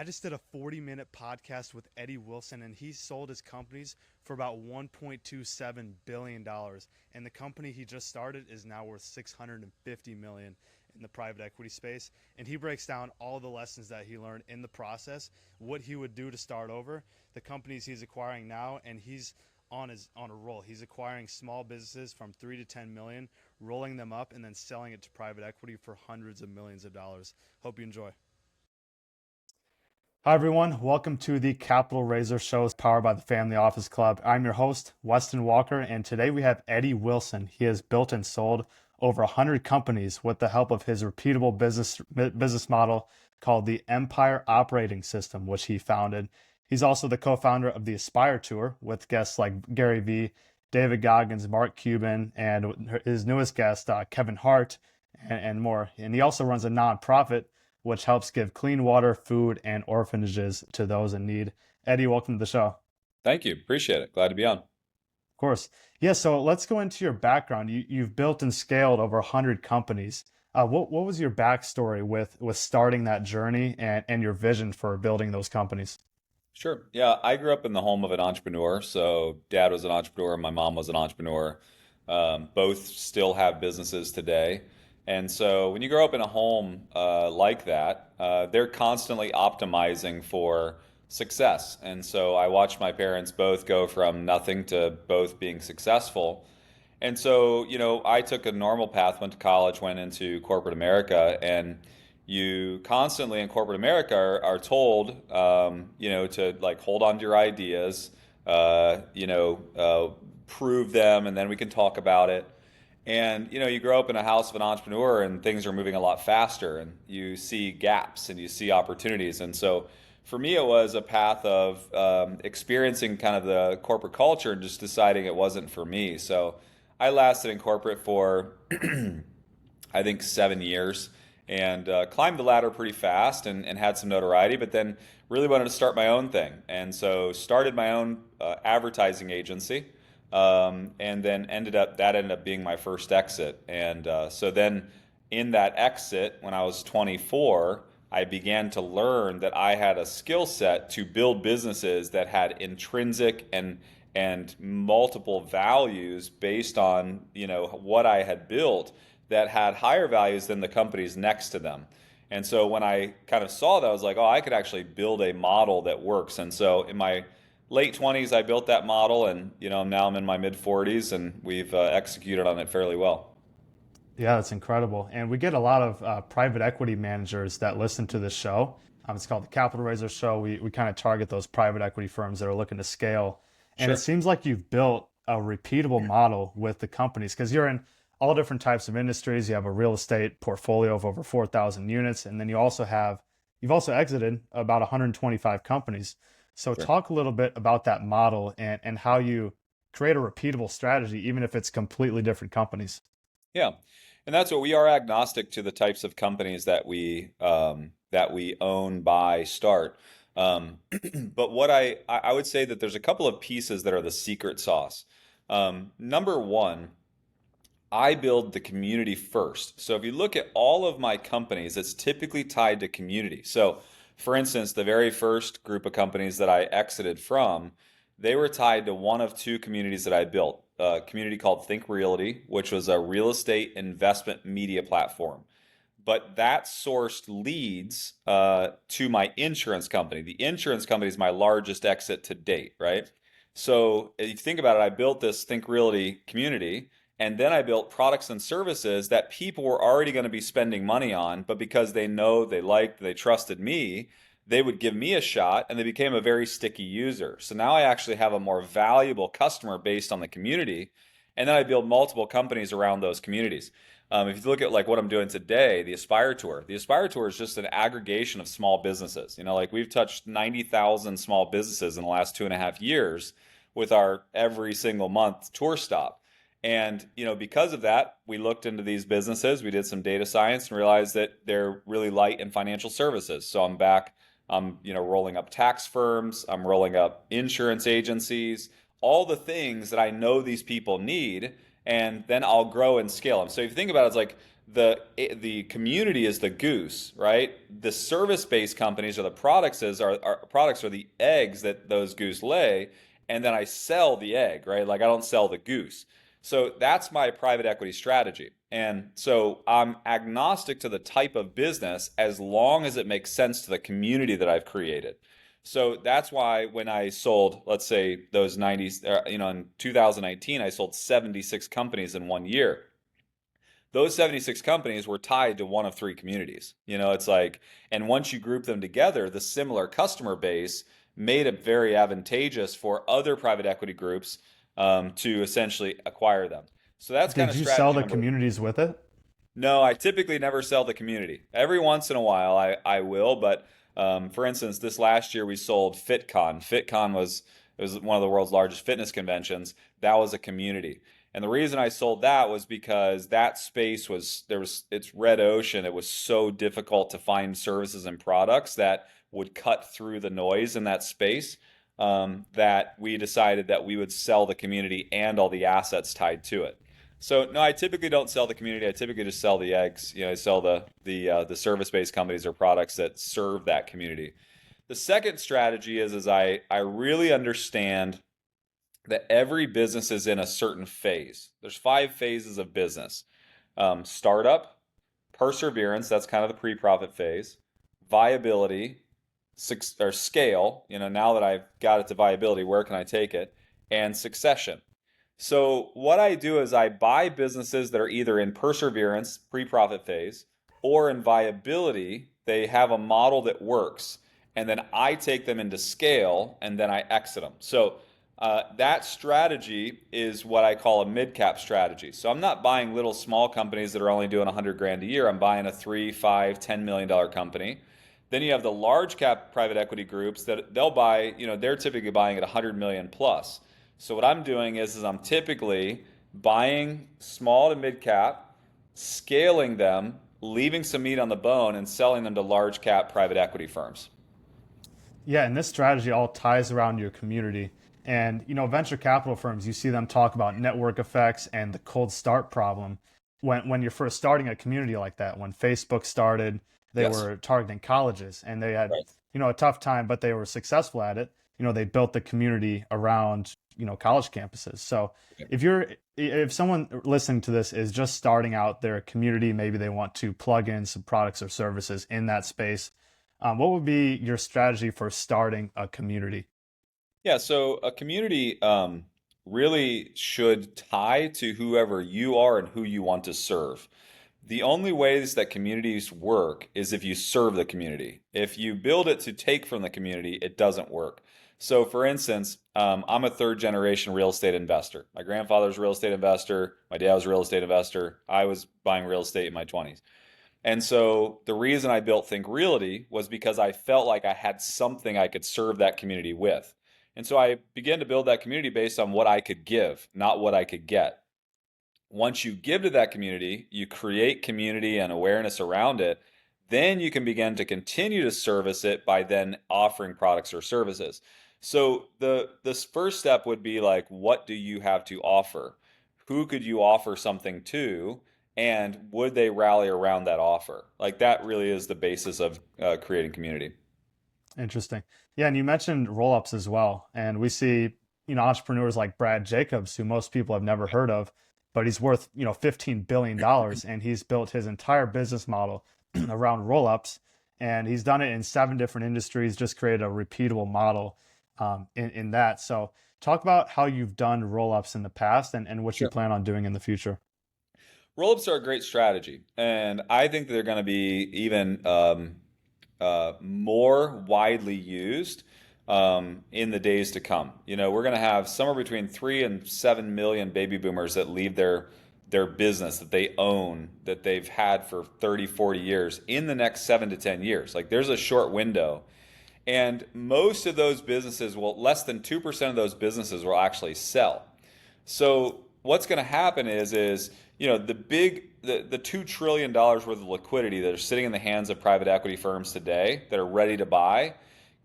I just did a 40-minute podcast with Eddie Wilson, and he sold his companies for about $1.27 billion. And the company he just started is now worth $650 million in the private equity space. And he breaks down all the lessons that he learned in the process, what he would do to start over, the companies he's acquiring now, and he's on a roll. He's acquiring small businesses from 3 to 10 million, rolling them up, and then selling it to private equity for hundreds of millions of dollars. Hope you enjoy. Hi, everyone. Welcome to the Capital Raiser Show, powered by the Family Office Club. I'm your host, Weston Walker, and today we have Eddie Wilson. He has built and sold over 100 companies with the help of his repeatable business model called the Empire Operating System, which he founded. He's also the co-founder of the Aspire Tour with guests like Gary Vee, David Goggins, Mark Cuban, and his newest guest, Kevin Hart, and more. And he also runs a nonprofit which helps give clean water, food, and orphanages to those in need. Eddie, welcome to the show. Thank you. Appreciate it. Glad to be on. Of course. Yeah, so let's go into your background. You've built and scaled over 100 companies. What was your backstory with starting that journey and your vision for building those companies? Sure. Yeah, I grew up in the home of an entrepreneur. So dad was an entrepreneur, my mom was an entrepreneur. Both still have businesses today. And so when you grow up in a home like that, they're constantly optimizing for success. And so I watched my parents both go from nothing to both being successful. And so, I took a normal path, went to college, went into corporate America, and you constantly in corporate America are told, to like hold on to your ideas, prove them, and then we can talk about it. And you grow up in a house of an entrepreneur, and things are moving a lot faster, and you see gaps and you see opportunities. And so, for me, it was a path of experiencing kind of the corporate culture and just deciding it wasn't for me. So I lasted in corporate for I think 7 years and climbed the ladder pretty fast and had some notoriety, but then really wanted to start my own thing. And so started my own advertising agency, and then ended up being my first exit. And so then in that exit, when I was 24, I began to learn that I had a skill set to build businesses that had intrinsic and multiple values based on what I had built that had higher values than the companies next to them. And so when I kind of saw that, I was like, oh, I could actually build a model that works. And so in my late 20s, I built that model, and now I'm in my mid 40s, and we've executed on it fairly well. Yeah, that's incredible. And we get a lot of private equity managers that listen to this show. It's called the Capital Raiser Show. We kind of target those private equity firms that are looking to scale. And it Sure. seems like you've built a repeatable model with the companies because you're in all different types of industries. You have a real estate portfolio of over 4,000 units. And then you've also exited about 125 companies. So Sure. talk a little bit about that model and how you create a repeatable strategy, even if it's completely different companies. Yeah, and that's what we are, agnostic to the types of companies that we own, buy, start. But what I would say that there's a couple of pieces that are the secret sauce. Number one, I build the community first. So if you look at all of my companies, it's typically tied to community. So, for instance, the very first group of companies that I exited from, they were tied to one of two communities that I built. A community called Think Realty, which was a real estate investment media platform. But that sourced leads to my insurance company. The insurance company is my largest exit to date, right? So if you think about it, I built this Think Realty community, and then I built products and services that people were already going to be spending money on, but because they know, they liked, they trusted me, they would give me a shot, and they became a very sticky user. So now I actually have a more valuable customer based on the community, and then I build multiple companies around those communities. If you look at like what I'm doing today, the Aspire Tour is just an aggregation of small businesses. Like we've touched 90,000 small businesses in the last 2.5 years with our every single month tour stop. And because of that, we looked into these businesses. We did some data science and realized that they're really light in financial services. So I'm back. I'm rolling up tax firms. I'm rolling up insurance agencies. All the things that I know these people need, and then I'll grow and scale them. So if you think about it, it's like the community is the goose, right? The service-based companies or the products are the eggs that those goose lay, and then I sell the egg, right? Like I don't sell the goose. So that's my private equity strategy. And so I'm agnostic to the type of business as long as it makes sense to the community that I've created. So that's why when I sold, let's say those 90s, in 2019, I sold 76 companies in 1 year. Those 76 companies were tied to one of three communities. It's like, and once you group them together, the similar customer base made it very advantageous for other private equity groups to essentially acquire them. So that's kind Did of you sell strategy the number. communities with it? No, I typically never sell the community. Every once in a while, I will, but for instance, this last year we sold FitCon. FitCon was it was one of the world's largest fitness conventions. That was a community. And the reason I sold that was because that space it's red ocean. It was so difficult to find services and products that would cut through the noise in that space, that we decided that we would sell the community and all the assets tied to it. So no, I typically don't sell the community. I typically just sell the eggs. I sell the service-based companies or products that serve that community. The second strategy is I really understand that every business is in a certain phase. There's 5 phases of business: startup, perseverance. That's kind of the pre-profit phase. Viability, or scale. Now that I've got it to viability, where can I take it? And succession. So what I do is I buy businesses that are either in perseverance, pre-profit phase, or in viability. They have a model that works, and then I take them into scale, and then I exit them. So that strategy is what I call a mid-cap strategy. So I'm not buying little small companies that are only doing 100 grand a year. I'm buying a 3, 5, $10 million company. Then you have the large cap private equity groups that they'll buy, they're typically buying at 100 million plus. So what I'm doing is I'm typically buying small to mid cap, scaling them, leaving some meat on the bone, and selling them to large cap private equity firms. Yeah, and this strategy all ties around your community. And venture capital firms, you see them talk about network effects and the cold start problem. When you're first starting a community like that, when Facebook started, they Yes. were targeting colleges and they had, Right. a tough time, but they were successful at it. They built the community around, college campuses. So Okay. if someone listening to this is just starting out their community, maybe they want to plug in some products or services in that space, what would be your strategy for starting a community? Yeah, so a community really should tie to whoever you are and who you want to serve. The only ways that communities work is if you serve the community. If you build it to take from the community, it doesn't work. So, for instance, I'm a third generation real estate investor. My grandfather's a real estate investor. My dad was a real estate investor. I was buying real estate in my 20s. And so the reason I built Think Realty was because I felt like I had something I could serve that community with. And so I began to build that community based on what I could give, not what I could get. Once you give to that community, you create community and awareness around it, then you can begin to continue to service it by then offering products or services. So this first step would be like, what do you have to offer? Who could you offer something to? And would they rally around that offer? Like that really is the basis of creating community. Interesting. Yeah, and you mentioned roll-ups as well. And we see, entrepreneurs like Brad Jacobs, who most people have never heard of, but he's worth, $15 billion dollars, and he's built his entire business model around roll-ups. And he's done it in 7 different industries, just created a repeatable model in that. So talk about how you've done roll-ups in the past and what you Sure. plan on doing in the future. Roll-ups are a great strategy, and I think they're going to be even more widely used in the days to come. We're going to have somewhere between 3 and 7 million baby boomers that leave their business that they own, that they've had for 30, 40 years in the next 7 to 10 years. Like there's a short window. And most of those businesses will, less than 2% of those businesses will actually sell. So what's going to happen is the $2 trillion worth of liquidity that are sitting in the hands of private equity firms today that are ready to buy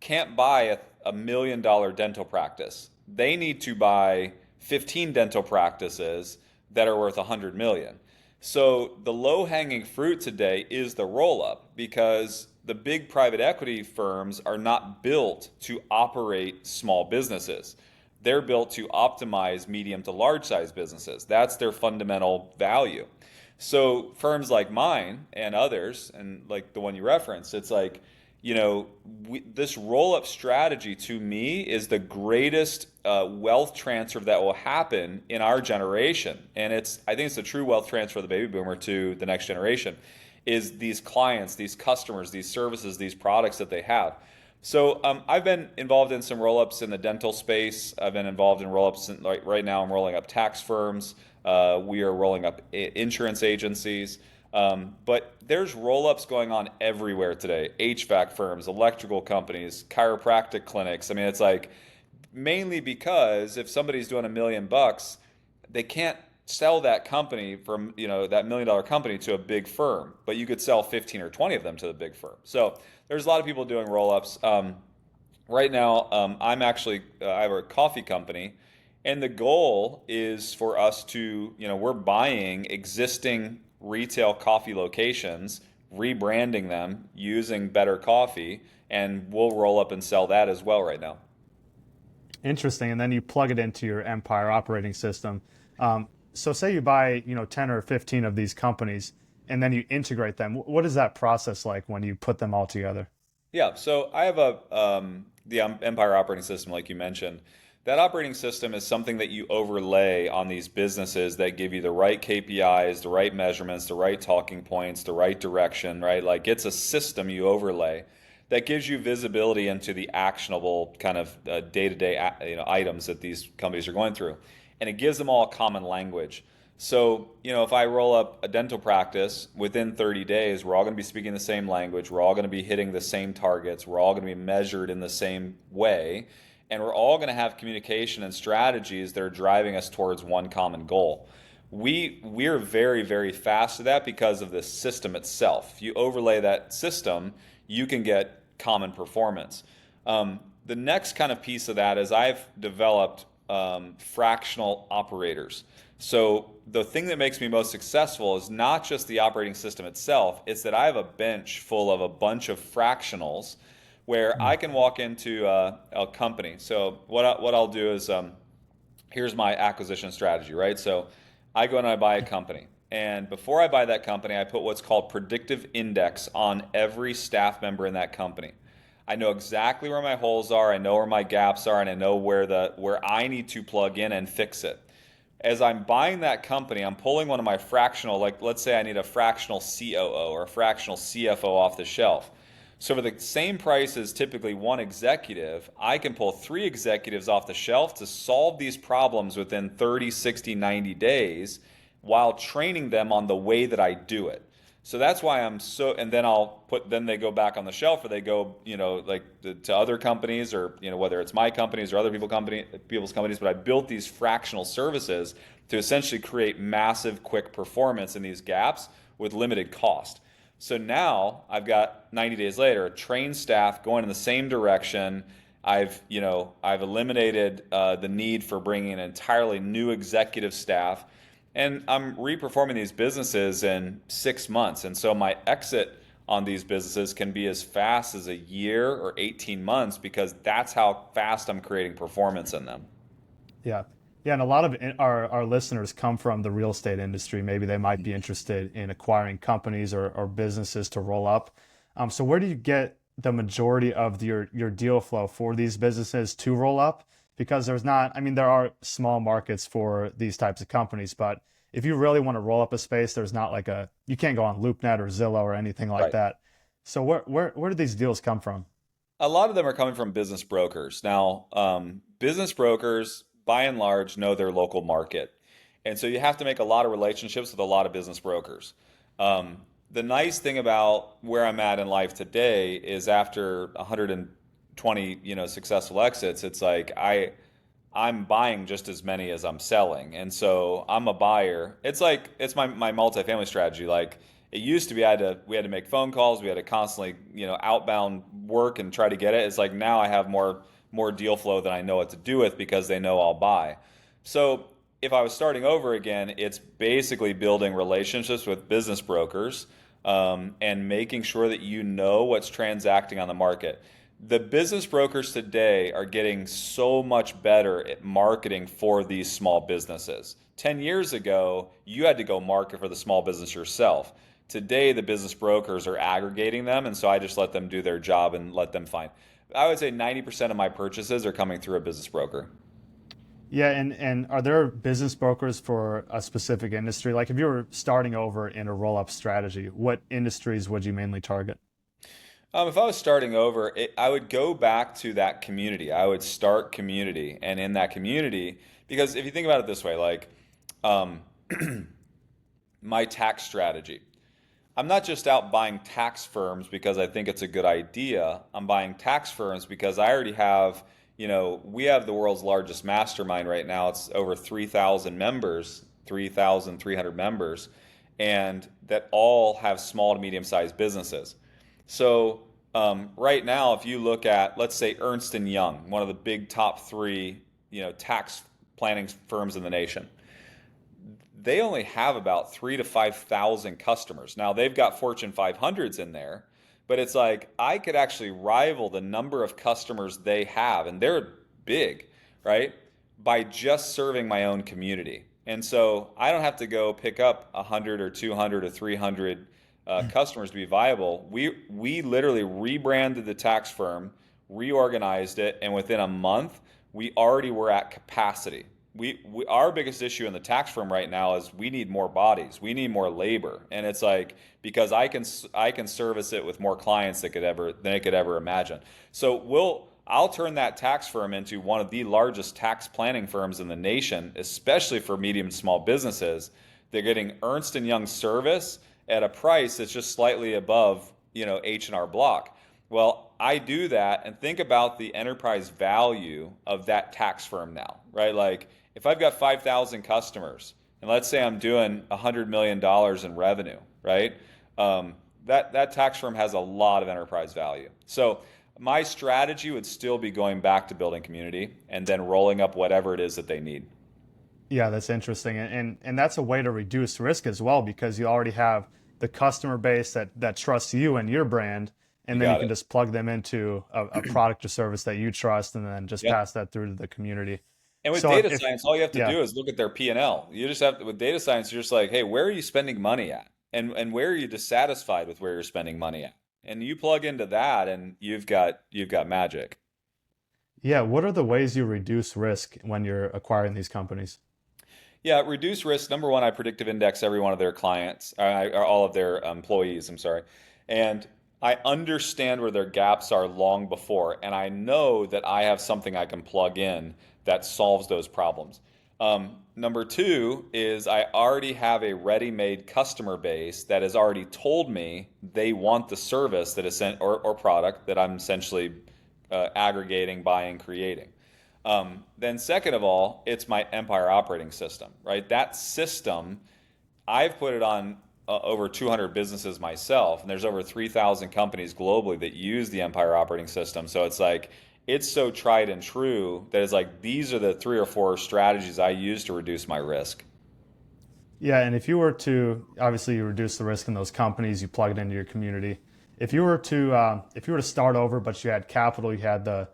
can't buy a $1 million dental practice. They need to buy 15 dental practices that are worth 100 million. So the low-hanging fruit today is the roll-up because the big private equity firms are not built to operate small businesses. They're built to optimize medium to large size businesses. That's their fundamental value. So firms like mine and others, and like the one you referenced, it's like, this roll-up strategy to me is the greatest wealth transfer that will happen in our generation, and I think it's the true wealth transfer of the baby boomer to the next generation, is these clients, these customers, these services, these products that they have. So I've been involved in some roll-ups in the dental space. I've been involved in roll-ups. Like right now, I'm rolling up tax firms. We are rolling up insurance agencies. But there's roll-ups going on everywhere today. HVAC firms, electrical companies, chiropractic clinics. I mean, it's like mainly because if somebody's doing $1 million, they can't sell that company from, that $1 million company to a big firm, but you could sell 15 or 20 of them to the big firm. So there's a lot of people doing roll-ups. Right now, I have a coffee company, and the goal is for us to, we're buying existing retail coffee locations, rebranding them using better coffee, and we'll roll up and sell that as well right now. Interesting. And then you plug it into your Empire operating system. So say you buy, 10 or 15 of these companies and then you integrate them. What is that process like when you put them all together? Yeah, so I have the Empire operating system, like you mentioned. That operating system is something that you overlay on these businesses that give you the right KPIs, the right measurements, the right talking points, the right direction, right? Like it's a system you overlay that gives you visibility into the actionable kind of day-to-day items that these companies are going through, and it gives them all a common language. So, if I roll up a dental practice within 30 days, we're all going to be speaking the same language. We're all going to be hitting the same targets. We're all going to be measured in the same way. And we're all going to have communication and strategies that are driving us towards one common goal. We're very, very fast to that because of the system itself. If you overlay that system, you can get common performance. The next kind of piece of that is I've developed fractional operators. So the thing that makes me most successful is not just the operating system itself, it's that I have a bench full of a bunch of fractionals where I can walk into a company. So what I'll do is here's my acquisition strategy, right? So I go and I buy a company. And before I buy that company, I put what's called predictive index on every staff member in that company. I know exactly where my holes are, I know where my gaps are, and I know where I need to plug in and fix it. As I'm buying that company, I'm pulling one of my fractional, like let's say I need a fractional COO or a fractional CFO off the shelf. So for the same price as typically one executive, I can pull three executives off the shelf to solve these problems within 30, 60, 90 days while training them on the way that I do it. So that's why and then then they go back on the shelf or they go, to other companies or, whether it's my companies or other people's companies, but I built these fractional services to essentially create massive quick performance in these gaps with limited cost. So now I've got 90 days later, a trained staff going in the same direction. I've eliminated the need for bringing an entirely new executive staff, and I'm reperforming these businesses in 6 months. And so my exit on these businesses can be as fast as a year or 18 months because that's how fast I'm creating performance in them. Yeah. Yeah. And a lot of our listeners come from the real estate industry. Maybe they might be interested in acquiring companies or businesses to roll up. So where do you get the majority of your deal flow for these businesses to roll up? Because there are small markets for these types of companies, but if you really want to roll up a space, there's not you can't go on LoopNet or Zillow or anything like Right. that. So where do these deals come from? A lot of them are coming from business brokers. Now, business brokers, by and large, know their local market. And so you have to make a lot of relationships with a lot of business brokers. The nice thing about where I'm at in life today is after 120, successful exits, it's like I'm buying just as many as I'm selling. And so I'm a buyer. It's my multifamily strategy. Like it used to be we had to make phone calls, we had to constantly, outbound work and try to get it. It's like now I have more deal flow than I know what to do with because they know I'll buy. So, if I was starting over again, it's basically building relationships with business brokers, and making sure that you know what's transacting on the market. The business brokers today are getting so much better at marketing for these small businesses. 10 years ago, you had to go market for the small business yourself. Today, the business brokers are aggregating them, and so I just let them do their job and let them find. I would say 90% of my purchases are coming through a business broker. Yeah, and are there business brokers for a specific industry? Like if you were starting over in a roll-up strategy, what industries would you mainly target? If I was starting over, I would go back to that community. I would start community, and in that community, because if you think about it this way, like um, my tax strategy, I'm not just out buying tax firms because I think it's a good idea. I'm buying tax firms because I already have, we have the world's largest mastermind right now. It's over 3,000 members, 3,300 members, and that all have small to medium sized businesses. So right now, if you look at, let's say, Ernst and Young, one of the big top three, tax planning firms in the nation, they only have about 3 to 5 thousand customers. Now they've got Fortune 500s in there, but it's like I could actually rival the number of customers they have, and they're big, right? By just serving my own community. And so I don't have to go pick up 100 or 200 or 300 customers to be viable. We literally rebranded the tax firm, reorganized it, and within a month, we already were at capacity. Our biggest issue in the tax firm right now is we need more bodies, we need more labor, and it's like because I can service it with more clients than it could ever imagine. So I'll turn that tax firm into one of the largest tax planning firms in the nation, especially for medium and small businesses. They're getting Ernst and Young service at a price that's just slightly above, H&R Block. Well, I do that and think about the enterprise value of that tax firm now, right? Like if I've got 5,000 customers and let's say I'm doing $100 million in revenue, right? That tax firm has a lot of enterprise value. So my strategy would still be going back to building community and then rolling up whatever it is that they need. Yeah, that's interesting. And that's a way to reduce risk as well because you already have the customer base that trusts you and your brand, You and then you got can it. just plug them into a product or service that you trust and then just Yeah. pass that through to the community. And with So data if science, all you have to yeah, do is look at their P&L. You just have to, with data science, you're just like, hey, where are you spending money at? And where are you dissatisfied with where you're spending money at? And you plug into that and you've got magic. yeah, what are the ways you reduce risk when you're acquiring these companies? Yeah, reduce risk. Number one, I predictive index every one of their clients, or all of their employees, I'm sorry. And I understand where their gaps are long before, and I know that I have something I can plug in that solves those problems. Number two is I already have a ready-made customer base that has already told me they want the service that is sent or product that I'm essentially aggregating, buying, creating. Then second of all, it's my Empire operating system, right? That system, I've put it on over 200 businesses myself, and there's over 3,000 companies globally that use the Empire operating system. So it's like, it's so tried and true that it's like, these are the three or four strategies I use to reduce my risk. Yeah, and if you were to obviously you reduce the risk in those companies, you plug it into your community. If you were to start over, but you had capital, you had the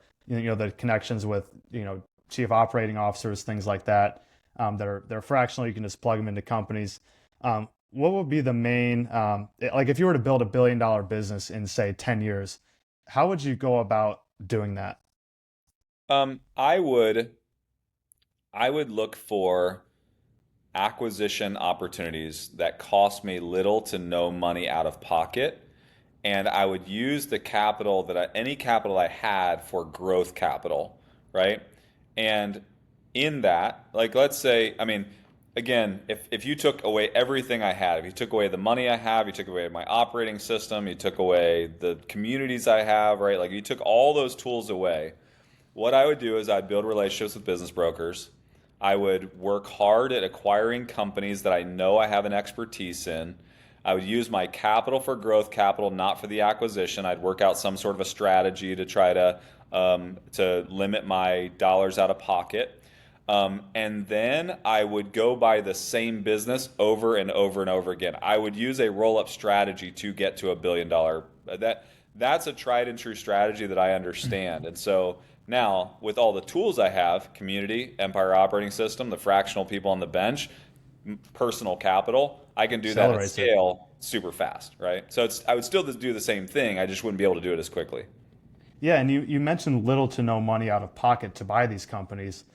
connections with chief operating officers, things like that, they're fractional. You can just plug them into companies. What would be the main like if you were to build $1 billion business in say 10 years, how would you go about doing that? Um, I would I would look for acquisition opportunities that cost me little to no money out of pocket, and I would use the capital any capital I had for growth capital, right? And in that, like let's say, I mean, again, if you took away everything I had, if you took away the money I have, you took away my operating system, you took away the communities I have, right? Like you took all those tools away, what I would do is I'd build relationships with business brokers. I would work hard at acquiring companies that I know I have an expertise in. I would use my capital for growth capital, not for the acquisition. I'd work out some sort of a strategy to try to limit my dollars out of pocket. And then I would go by the same business over and over and over again. I would use a roll-up strategy to get to $1 billion. That's a tried and true strategy that I understand. And so now, with all the tools I have, community, Empire Operating System, the fractional people on the bench, personal capital, I can do that at Accelerates it. scale super fast, right? So I would still do the same thing. I just wouldn't be able to do it as quickly. Yeah, and you mentioned little to no money out of pocket to buy these companies.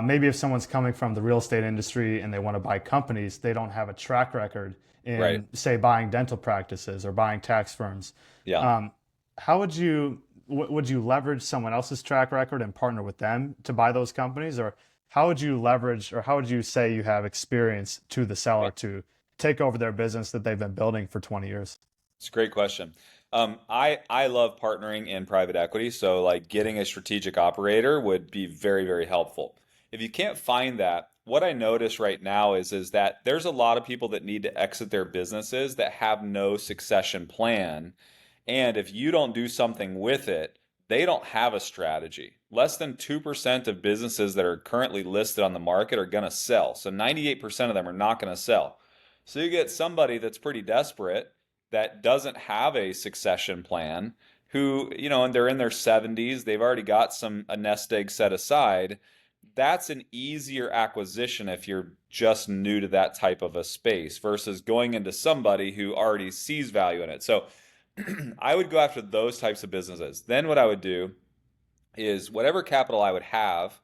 Maybe if someone's coming from the real estate industry and they want to buy companies, they don't have a track record Right. in, say, buying dental practices or buying tax firms. Yeah. Um, how would you leverage someone else's track record and partner with them to buy those companies, or how would you leverage, or how would you say you have experience to the seller to take over their business that they've been building for 20 years? It's a great question. I love partnering in private equity, so like getting a strategic operator would be very, very helpful. If you can't find that, what I notice right now is that there's a lot of people that need to exit their businesses that have no succession plan. And if you don't do something with it, they don't have a strategy. Less than 2% of businesses that are currently listed on the market are going to sell. So 98% of them are not going to sell. So you get somebody that's pretty desperate that doesn't have a succession plan who, and they're in their 70s, they've already got a nest egg set aside. That's an easier acquisition if you're just new to that type of a space versus going into somebody who already sees value in it. So I would go after those types of businesses. Then what I would do is whatever capital I would have,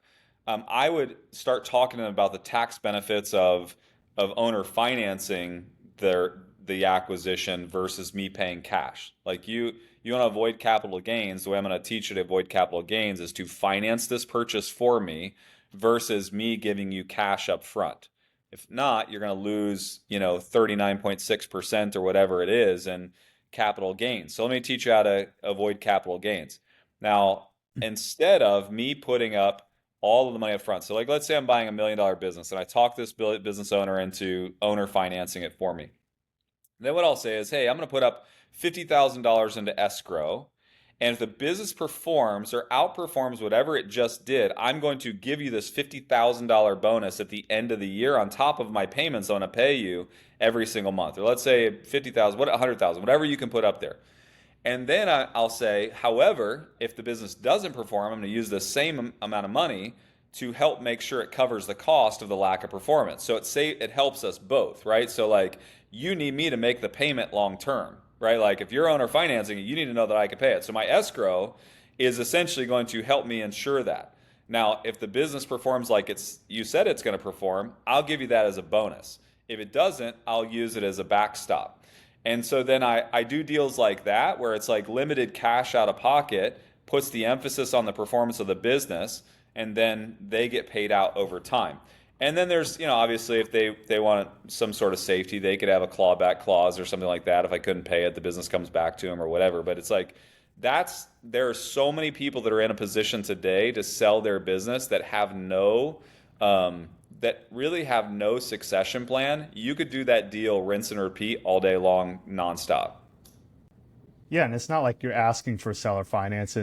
I would start talking to them about the tax benefits of owner financing the acquisition versus me paying cash. Like you want to avoid capital gains. The way I'm going to teach you to avoid capital gains is to finance this purchase for me versus me giving you cash up front. If not, you're going to lose, 39.6% or whatever it is in capital gains. So let me teach you how to avoid capital gains. Now, instead of me putting up all of the money up front, so like let's say I'm buying $1 million business and I talk this business owner into owner financing it for me. Then what I'll say is, hey, I'm going to put up $50,000 into escrow. And if the business performs or outperforms whatever it just did, I'm going to give you this $50,000 bonus at the end of the year on top of my payments I'm going to pay you every single month. Or let's say 50,000, 100,000, whatever you can put up there. And then I'll say, however, if the business doesn't perform, I'm going to use the same amount of money to help make sure it covers the cost of the lack of performance. So it helps us both, right? So like you need me to make the payment long term, right? Like if you're owner financing, you need to know that I can pay it. So my escrow is essentially going to help me ensure that. Now, if the business performs like you said it's going to perform, I'll give you that as a bonus. If it doesn't, I'll use it as a backstop. And so then I do deals like that where it's like limited cash out of pocket, puts the emphasis on the performance of the business, and then they get paid out over time. And then there's, obviously if they want some sort of safety, they could have a clawback clause or something like that. If I couldn't pay it, the business comes back to them or whatever. But it's like there are so many people that are in a position today to sell their business that have that really have no succession plan. You could do that deal, rinse and repeat all day long, nonstop. Yeah, and it's not like you're asking for seller finance.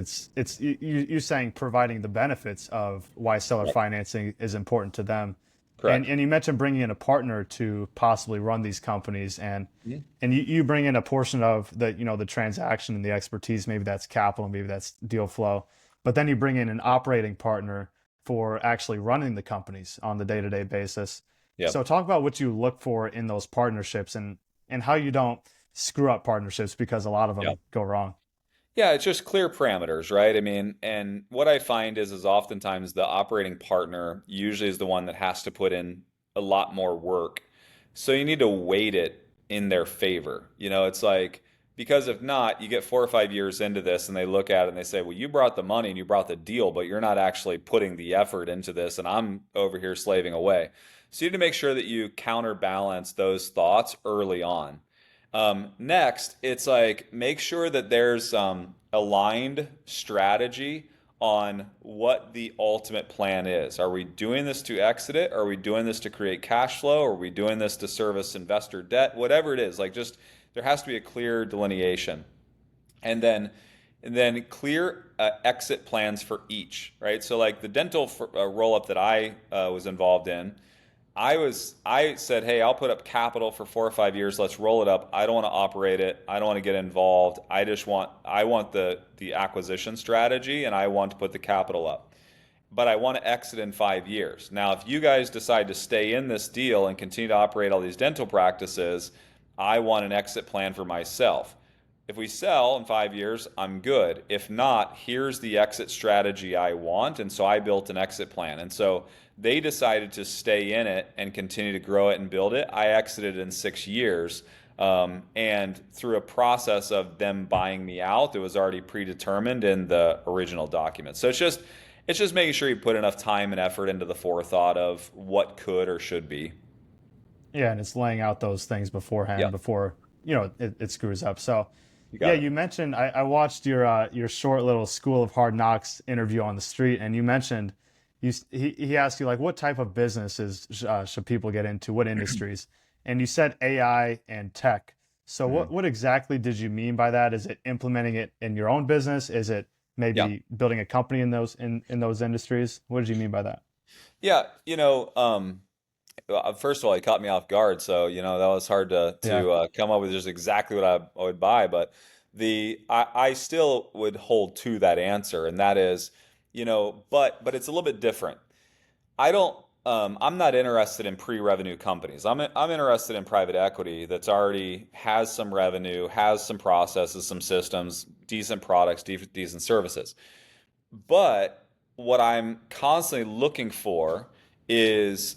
You're saying providing the benefits of why seller Yep. financing is important to them. And Correct. and you mentioned bringing in a partner to possibly run these companies, and Mhm. you bring in a portion of the transaction and the expertise. Maybe that's capital, maybe that's deal flow, but then you bring in an operating partner for actually running the companies on the day-to-day basis. Yep. So talk about what you look for in those partnerships, and how you don't screw up partnerships because a lot of them Yep. go wrong. Yeah, it's just clear parameters, right? I mean, and what I find is oftentimes the operating partner usually is the one that has to put in a lot more work. So you need to weight it in their favor. It's like because if not, you get 4 or 5 years into this and they look at it and they say, "Well, you brought the money and you brought the deal, but you're not actually putting the effort into this, and I'm over here slaving away." So you need to make sure that you counterbalance those thoughts early on. Next, it's like make sure that there's aligned strategy on what the ultimate plan is. Are we doing this to exit it? Are we doing this to create cash flow? Are we doing this to service investor debt? Whatever it is, like just there has to be a clear delineation. And then and then clear exit plans for each, right? So like the dental roll up that I was involved in, I said, hey, I'll put up capital for 4 or 5 years. Let's roll it up. I don't want to operate it. I don't want to get involved. I want the acquisition strategy, and I want to put the capital up. But I want to exit in 5 years. Now, if you guys decide to stay in this deal and continue to operate all these dental practices, I want an exit plan for myself. If we sell in 5 years, I'm good. If not, here's the exit strategy I want. And so I built an exit plan. And so they decided to stay in it and continue to grow it and build it. I exited in 6 years. And through a process of them buying me out, it was already predetermined in the original document. So it's just making sure you put enough time and effort into the forethought of what could or should be. Yeah, and it's laying out those things beforehand Yeah, before it screws up. So, you yeah, got it. you mentioned I watched your short little School of Hard Knocks interview on the street, and you mentioned he asked you like what type of businesses should people get into, what industries, and you said AI and tech. So Mhm. what exactly did you mean by that? Is it implementing it in your own business? Is it Yeah. maybe building a company in those industries? What did you mean by that? Yeah, first of all, it caught me off guard, so that was hard to Yeah. come up with just exactly what I would buy. But I still would hold to that answer, and that is, but it's a little bit different. I don't. I'm not interested in pre-revenue companies. I'm interested in private equity that's already has some revenue, has some processes, some systems, decent products, decent services. But what I'm constantly looking for is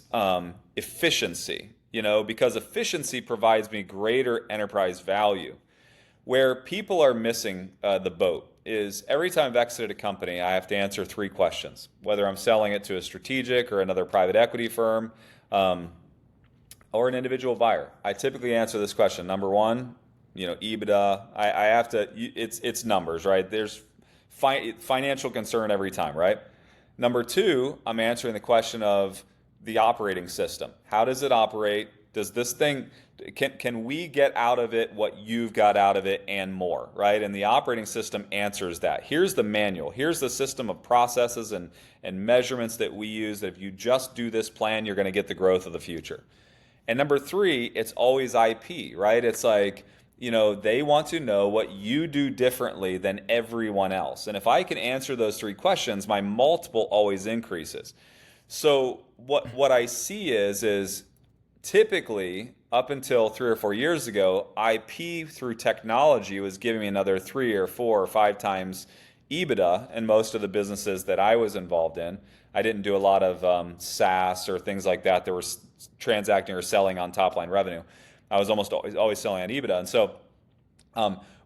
efficiency, because efficiency provides me greater enterprise value. Where people are missing the boat is every time I've exited a company, I have to answer three questions, whether I'm selling it to a strategic or another private equity firm, um, or an individual buyer. I typically answer this question. Number one, EBITDA. I have to. It's numbers, right? There's financial concern every time, right? Number two, I'm answering the question of the operating system. How does it operate? Does this thing can we get out of it what you've got out of it and more, right? And the operating system answers that. Here's the manual. Here's the system of processes and measurements that we use that if you just do this plan, you're going to get the growth of the future. And number three, it's always IP, right? It's like, they want to know what you do differently than everyone else. And if I can answer those three questions, my multiple always increases. So what I see is typically up until 3 or 4 years ago, IP through technology was giving me another 3 or 4 or 5 times EBITDA in most of the businesses that I was involved in. I didn't do a lot of SaaS or things like that were transacting or selling on top line revenue. I was almost always selling on EBITDA. And so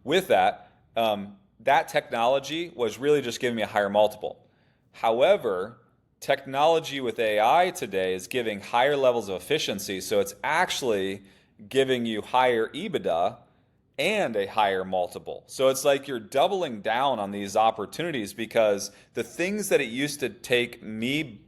with that, that technology was really just giving me a higher multiple. However, technology with AI today is giving higher levels of efficiency. So it's actually giving you higher EBITDA and a higher multiple. So it's like you're doubling down on these opportunities because the things that it used to take me,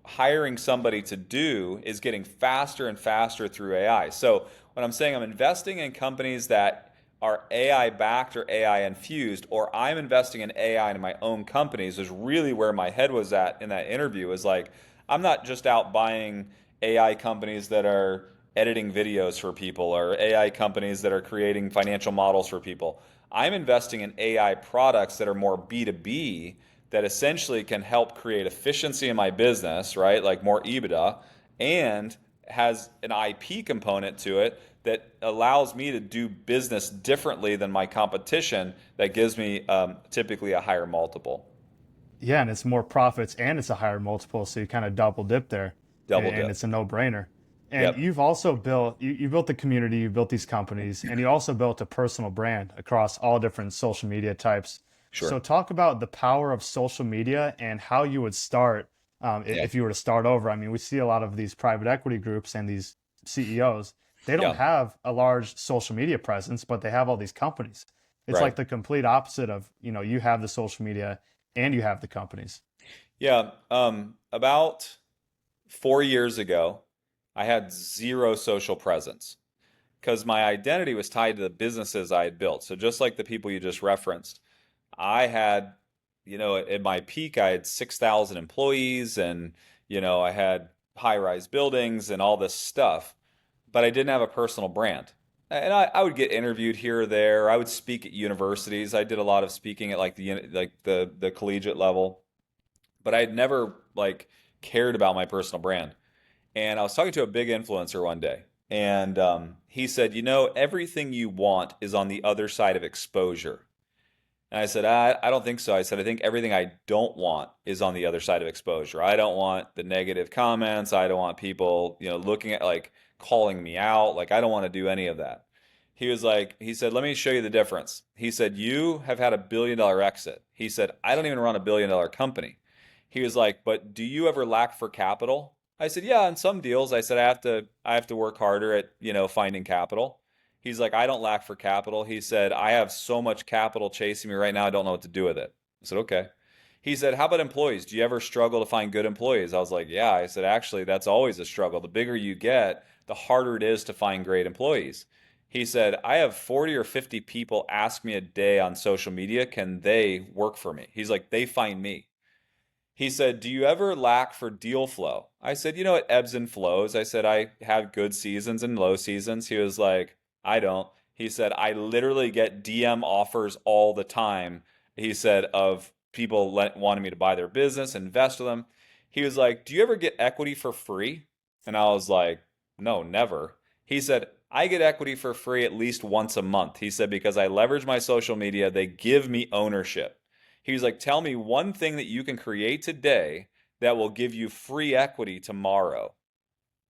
hiring somebody to do is getting faster and faster through AI. So when I'm saying I'm investing in companies that are AI backed or AI infused, or I'm investing in AI in my own companies, is really where my head was at in that interview. Is like, I'm not just out buying AI companies that are editing videos for people or AI companies that are creating financial models for people. I'm investing in AI products that are more B2B that essentially can help create efficiency in my business, right? Like more EBITDA, and has an IP component to it that allows me to do business differently than my competition that gives me typically a higher multiple. Yeah, and it's more profits and it's a higher multiple, so you kind of double dip there, Double and dip. it's a no-brainer. And Yep. you've also built you built the community, you built these companies, and you also built a personal brand across all different social media types. So Sure. talk about the power of social media and how you would start Yeah. if you were to start over. I mean, we see a lot of these private equity groups and these CEOs. They don't Yeah. have a large social media presence, but they have all these companies. It's Right. like the complete opposite of, you have the social media and you have the companies. Yeah. About 4 years ago, I had zero social presence because my identity was tied to the businesses I had built. So just like the people you just referenced, I had, at my peak, I had 6,000 employees and, I had high-rise buildings and all this stuff, but I didn't have a personal brand. And I would get interviewed here or there. I would speak at universities. I did a lot of speaking at the collegiate level, but I had never like cared about my personal brand. And I was talking to a big influencer one day, and he said, everything you want is on the other side of exposure. And I said, I don't think so. I said, I think everything I don't want is on the other side of exposure. I don't want the negative comments. I don't want people, looking at like calling me out. Like, I don't want to do any of that. He said, let me show you the difference. He said, you have had $1 billion exit. He said, I don't even run $1 billion company. He was like, but do you ever lack for capital? I said, yeah, in some deals. I said, I have to work harder at, finding capital. He's like, I don't lack for capital. He said, I have so much capital chasing me right now, I don't know what to do with it. I said, okay. He said, how about employees? Do you ever struggle to find good employees? I was like, yeah. I said, actually, that's always a struggle. The bigger you get, the harder it is to find great employees. He said, I have 40 or 50 people ask me a day on social media, can they work for me? He's like, they find me. He said, do you ever lack for deal flow? I said, it ebbs and flows. I said, I have good seasons and low seasons. He was like, I don't. He said, I literally get DM offers all the time. He said, of people wanting me to buy their business, invest with them. He was like, do you ever get equity for free? And I was like, no, never. He said, I get equity for free at least once a month. He said, because I leverage my social media, they give me ownership. He was like, tell me one thing that you can create today that will give you free equity tomorrow.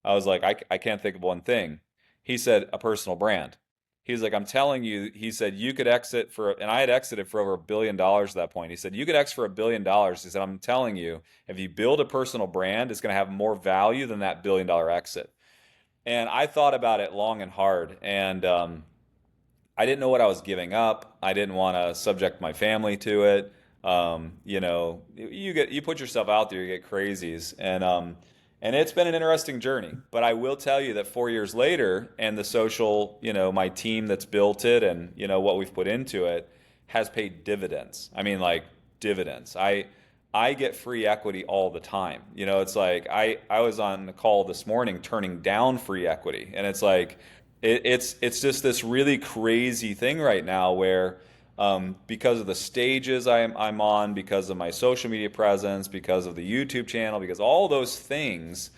I was like, I can't think of one thing. He said, a personal brand. He's like, I'm telling you, he said, you could exit for, and I had exited for over $1 billion at that point. He said, you could exit for $1 billion. He said, I'm telling you, if you build a personal brand, it's going to have more value than that $1 billion exit. And I thought about it long and hard. And I didn't know what I was giving up. I didn't want to subject my family to it. You put yourself out there, you get crazies, and it's been an interesting journey. But I will tell you that 4 years later, and the social, my team that's built it, and what we've put into it, has paid dividends. I mean, like dividends. I get free equity all the time. It's like I was on a call this morning turning down free equity, and it's like it's just this really crazy thing right now where because of the stages I'm on, because of my social media presence, because of the YouTube channel, because all those things,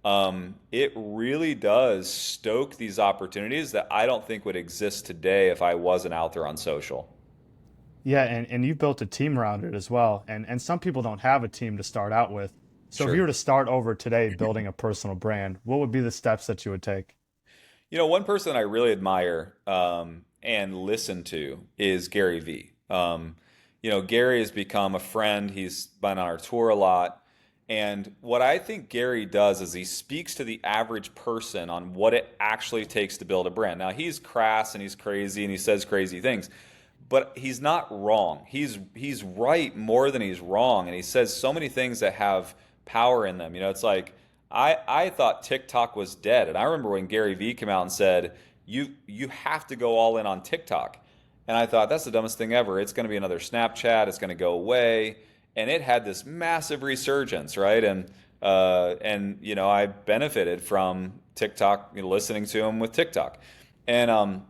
it really does stoke these opportunities that I don't think would exist today if I wasn't out there on social. Yeah, and you've built a team around it as well. And some people don't have a team to start out with. So if you Sure. were to start over today building a personal brand, what would be the steps that you would take? One person I really admire and listen to is Gary Vee. Gary has become a friend. He's been on our tour a lot. And what I think Gary does is he speaks to the average person on what it actually takes to build a brand. Now, he's crass and he's crazy and he says crazy things, but he's not wrong. He's right more than he's wrong, and he says so many things that have power in them. It's like I thought TikTok was dead, and I remember when Gary Vee came out and said you have to go all in on TikTok, and I thought that's the dumbest thing ever. It's going to be another Snapchat. It's going to go away, and it had this massive resurgence, right? And I benefited from TikTok, listening to him with TikTok, and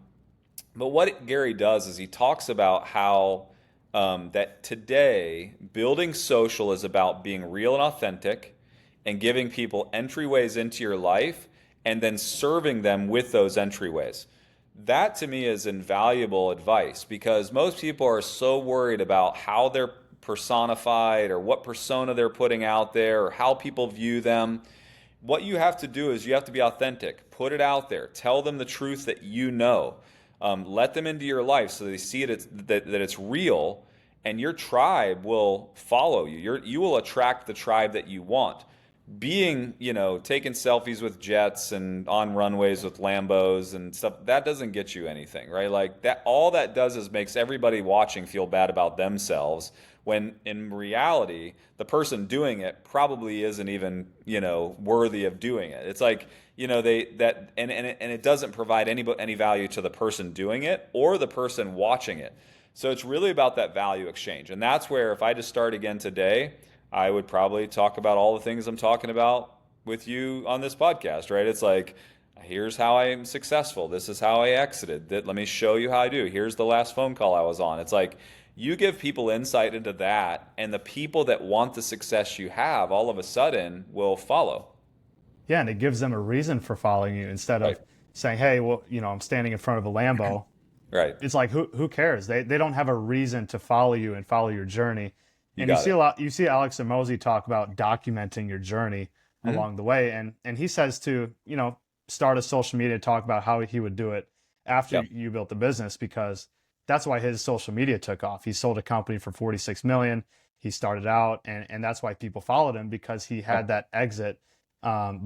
but what Gary does is he talks about how that today building social is about being real and authentic and giving people entryways into your life and then serving them with those entryways. That to me is invaluable advice because most people are so worried about how they're personified or what persona they're putting out there or how people view them. What you have to do is you have to be authentic, put it out there, tell them the truth that you know. Let them into your life so they see that it's real, and your tribe will follow you. You will attract the tribe that you want. Being, taking selfies with jets and on runways with Lambos and stuff, that doesn't get you anything, right? Like that, all that does is makes everybody watching feel bad about themselves when in reality, the person doing it probably isn't even, worthy of doing it. It's like, and it doesn't provide any value to the person doing it or the person watching it. So it's really about that value exchange. And that's where if I just start again today, I would probably talk about all the things I'm talking about with you on this podcast, right? It's like, here's how I am successful. This is how I exited. Let me show you how I do. Here's the last phone call I was on. It's like you give people insight into that, and the people that want the success you have all of a sudden will follow. Yeah, and it gives them a reason for following you instead Right. of saying, "Hey, well, I'm standing in front of a Lambo." Right. It's like who cares? They don't have a reason to follow you and follow your journey. You And you got see it. a lot. You see Alex Hormozy talk about documenting your journey Mhm. along the way, and he says to start a social media, talk about how he would do it after Yeah. you built the business, because that's why his social media took off. He sold a company for 46 million. He started out, and that's why people followed him, because he Yeah. had that exit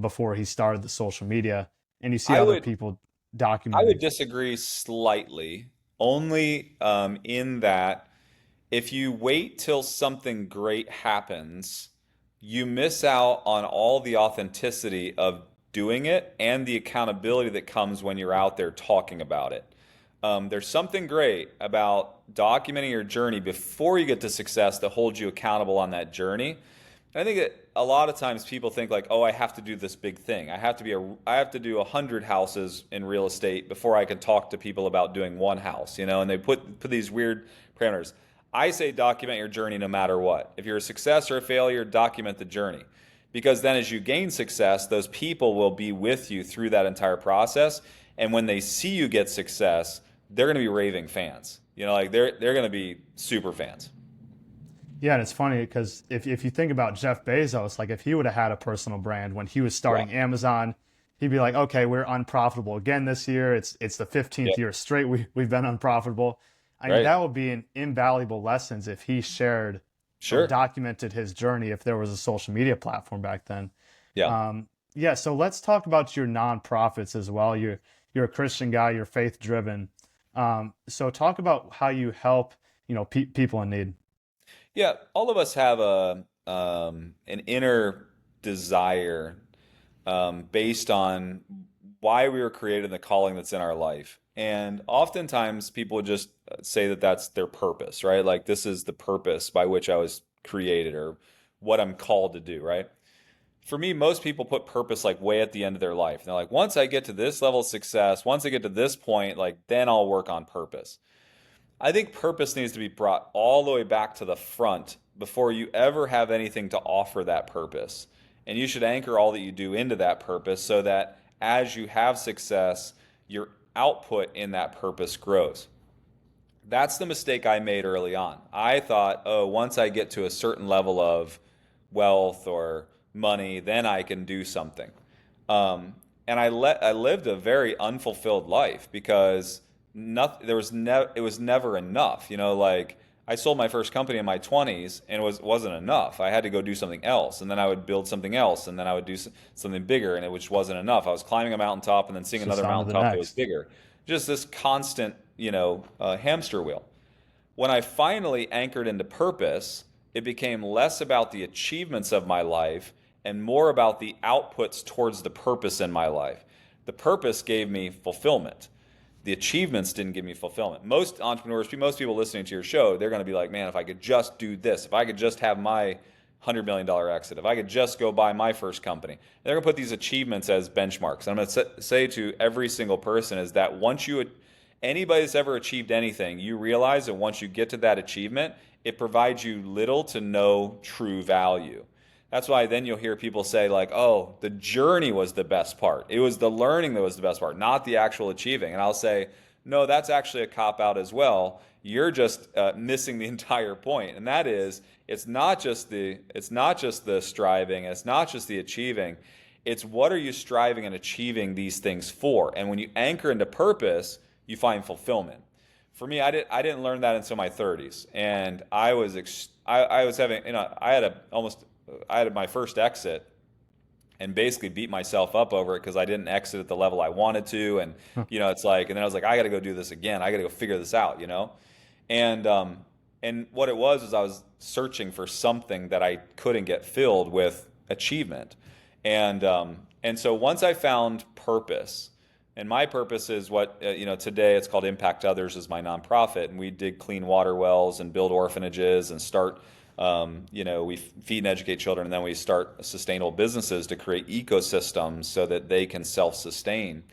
before he started the social media. And you see I other would people I would documenting. disagree slightly, only in that if you wait till something great happens, you miss out on all the authenticity of doing it and the accountability that comes when you're out there talking about it. There's something great about documenting your journey before you get to success that holds you accountable on that journey. I think that a lot of times people think like, oh, I have to do this big thing. I have to do 100 houses in real estate before I can talk to people about doing one house, and they put these weird parameters. I say document your journey no matter what. If you're a success or a failure, document the journey. Because then as you gain success, those people will be with you through that entire process. And when they see you get success, they're going to be raving fans. Like they're going to be super fans. Yeah, and it's funny because if you think about Jeff Bezos, like if he would have had a personal brand when he was Yeah. starting Amazon, he'd be like, okay, we're unprofitable again this year. It's the 15th Yeah. year straight we've been unprofitable. I mean, Right. that would be an invaluable lessons if he shared or Sure. documented his journey if there was a social media platform back then. Yeah. Yeah, so let's talk about your nonprofits as well. You're a Christian guy, you're faith driven. So talk about how you help, people in need. Yeah. All of us have an inner desire based on why we were created and the calling that's in our life. And oftentimes people would just say that that's their purpose, right? Like this is the purpose by which I was created or what I'm called to do, right? For me, most people put purpose like way at the end of their life. They're like, once I get to this level of success, once I get to this point, like then I'll work on purpose. I think purpose needs to be brought all the way back to the front before you ever have anything to offer that purpose. And you should anchor all that you do into that purpose so that as you have success, your output in that purpose grows. That's the mistake I made early on. I thought, oh, once I get to a certain level of wealth or money, then I can do something. And I lived a very unfulfilled life because it was never enough. Like I sold my first company in my 20s and wasn't enough. I had to go do something else, and then I would build something else, and then I would do something bigger, and it just wasn't enough. I was climbing a mountaintop and then seeing It's just another on to the mountaintop that was next. bigger. Just this constant, hamster wheel. When I finally anchored into purpose, it became less about the achievements of my life and more about the outputs towards the purpose in my life. The purpose gave me fulfillment. The achievements didn't give me fulfillment. Most entrepreneurs, most people listening to your show, they're going to be like, man, if I could just do this, if I could just have my $100 million exit, if I could just go buy my first company. They're going to put these achievements as benchmarks. And I'm going to say to every single person is that anybody that's ever achieved anything, you realize that once you get to that achievement, it provides you little to no true value. That's why then you'll hear people say like, "Oh, the journey was the best part. It was the learning that was the best part, not the actual achieving." And I'll say, "No, that's actually a cop out as well. You're just missing the entire point, and that is, it's not just the striving, it's not just the achieving. It's what are you striving and achieving these things for? And when you anchor into purpose, you find fulfillment. For me, I didn't learn that until my 30s, and I was having I had my first exit and basically beat myself up over it because I didn't exit at the level I wanted to, and it's like, and then I was like, I got to go do this again. I got to go figure this out. And and what it was is I was searching for something that I couldn't get filled with achievement, and so once I found purpose, And my purpose is what, today it's called Impact Others is my nonprofit. And we dig clean water wells and build orphanages and start, we feed and educate children. And then we start sustainable businesses to create ecosystems so that they can self-sustain.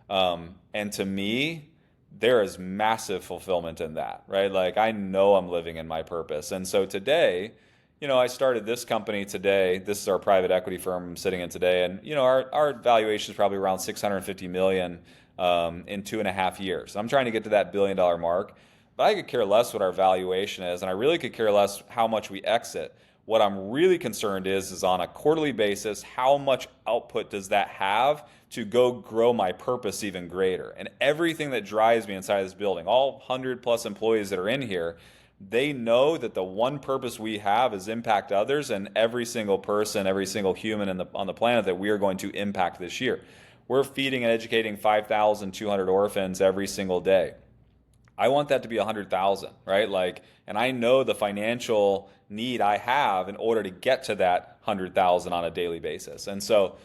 And to me, there is massive fulfillment in that, right? Like I know I'm living in my purpose. And so today, I started this company today. This is our private equity firm I'm sitting in today, and our valuation is probably around 650 million in 2.5 years. I'm trying to get to that $1 billion mark, but I could care less what our valuation is, and I really could care less how much we exit. What I'm really concerned is on a quarterly basis, how much output does that have to go grow my purpose even greater? And everything that drives me inside this building, all 100+ employees that are in here, they know that the one purpose we have is impact others, and every single person, every single human on the planet that we are going to impact this year. We're feeding and educating 5,200 orphans every single day. I want that to be 100,000, right? Like, and I know the financial need I have in order to get to that 100,000 on a daily basis. And so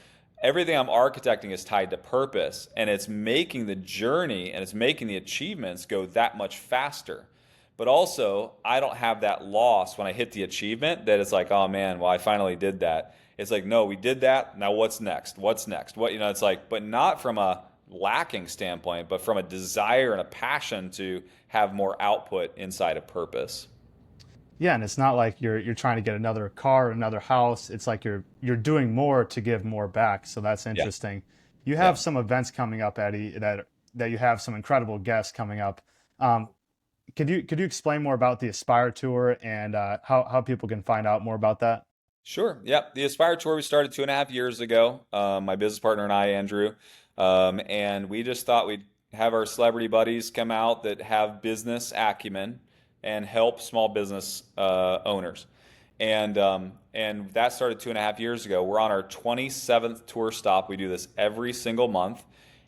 everything I'm architecting is tied to purpose, and it's making the journey and it's making the achievements go that much faster. But also, I don't have that loss when I hit the achievement that it's like, oh man, well, I finally did that. It's like, no, we did that. Now what's next? What's next? It's like, but not from a lacking standpoint, but from a desire and a passion to have more output inside of purpose. Yeah, and it's not like you're trying to get another car, another house. It's like you're doing more to give more back. So that's Yeah. interesting. You have Yeah. some events coming up, Eddie, that you have some incredible guests coming up. Um, could you explain more about the Aspire Tour and how people can find out more about that? Sure. Yep. The Aspire Tour we started 2.5 years ago. My business partner and I, Andrew, and we just thought we'd have our celebrity buddies come out that have business acumen and help small business owners. And that started 2.5 years ago. We're on our 27th tour stop. We do this every single month,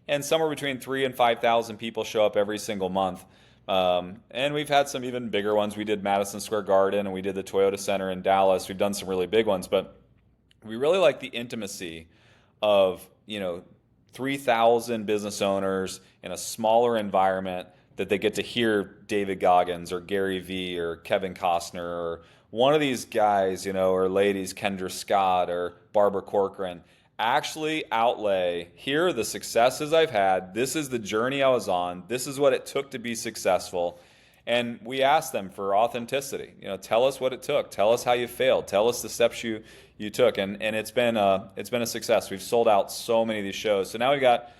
and somewhere between 3 and 5,000 people show up every single month. And we've had some even bigger ones. We did Madison Square Garden and we did the Toyota Center in Dallas. We've done some really big ones, but we really like the intimacy of, 3,000 business owners in a smaller environment that they get to hear David Goggins or Gary Vee or Kevin Costner or one of these guys, or ladies, Kendra Scott or Barbara Corcoran, actually outlay here are the successes I've had. This is the journey I was on. This is what it took to be successful. And we asked them for authenticity. Tell us what it took. Tell us how you failed. Tell us the steps you took. And it's been a success. We've sold out so many of these shows. So now we got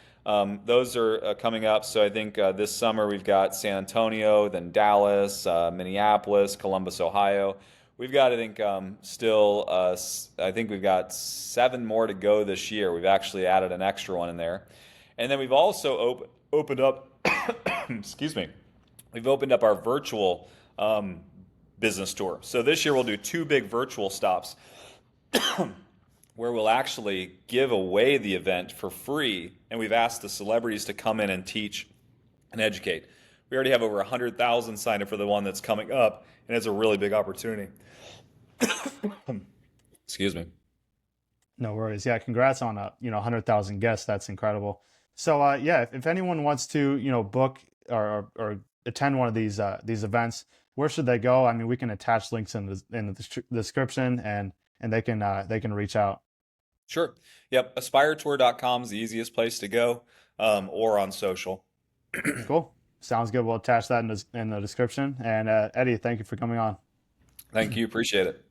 those are coming up. So I think this summer we've got San Antonio, then Dallas, Minneapolis, Columbus, Ohio. We've got, I think, I think we've got 7 more to go this year. We've actually added an extra one in there. And then we've also opened up, excuse me, we've opened up our virtual business tour. So this year we'll do 2 big virtual stops where we'll actually give away the event for free. And we've asked the celebrities to come in and teach and educate. We already have over 100,000 signed up for the one that's coming up, and it's a really big opportunity. Excuse me. No worries. Yeah, congrats on 100,000 guests. That's incredible. So yeah, if anyone wants to book or attend one of these events, where should they go? I mean, we can attach links in the description, and they can reach out. Sure. Yep. AspireTour.com is the easiest place to go, or on social. Cool. Sounds good. We'll attach that in the description. And Eddie, thank you for coming on. Thank you. Appreciate it.